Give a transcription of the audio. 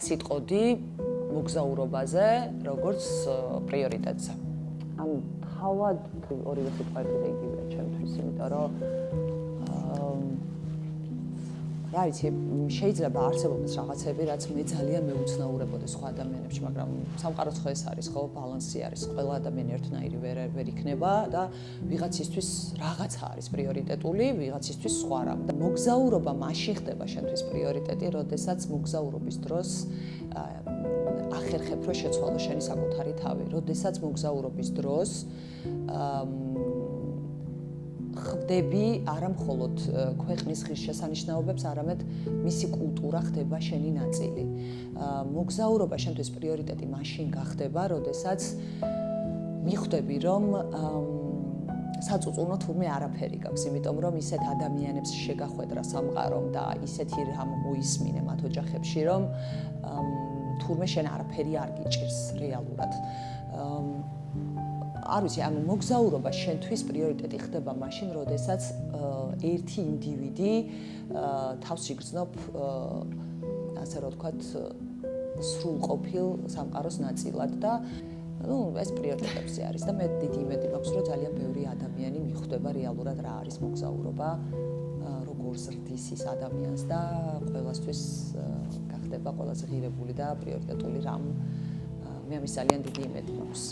სიტყოდი მოგზაურობაზე, როგორც პრიორიტეტზე. ანუ თავად ორივე სიტყვა იგივეა ჩემთვის, იმიტომ რომ რა ვიცი, შეიძლება არსებობდეს რაღაცები, რაც მე ძალიან მეუცნაურებოდი სხვა ადამიანებში, მაგრამ სამყაროს ხო ეს არის, ხო, ბალანსი არის, ყველა ადამიანი ერთნაირი ვერ იქნება და ვიღაცისთვის რაღაცა არის პრიორიტეტული, ვიღაცისთვის სხვა რამ. და მოგზაურობა მაშინ ხდება შენთვის პრიორიტეტი, როდესაც მოგზაურობის დროს ახერხებ, რომ შეცვალო შენი საკუთარი თავი, როდესაც მოგზაურობის დროს ხდები არა მხოლოდ ქვეყნის ღირსშესანიშნაობებს, არამედ მისი კულტურა ხდება შენი ნაწილი. მოგზაურობა შენთვის პრიორიტეტი მაშინ გახდება, როდესაც მიხვდები, რომ საწუწუნო თურმე არაფერი გაქვს, იმიტომ რომ ისეთ ადამიანებს შეგახვედრა სამყარომ და ისეთი რამ მოისმინე მათ ოჯახებში, რომ თურმე შენ არაფერი არ გიჭირს რეალურად. არ ვიცი, ანუ მოგზაურობა შენთვის პრიორიტეტი ხდება მაშინ, როდესაც ერთი ინდივიდი თავს იგრძნობ, ასე რომ ვთქვათ, სრულყოფილ სამყაროს ნაწილად და ეს პრიორიტეტებზე არის და მე დიდი იმედი მაქვს, რომ ძალიან ბევრი ადამიანი მიხვდება რეალურად რა არის მოგზაურობა, როგორ ზრდის ის ადამიანს და ყველასთვის გახდება ყველაზე ღირებული და პრიორიტეტული რამ. მე ამის ძალიან დიდი იმედი მაქვს.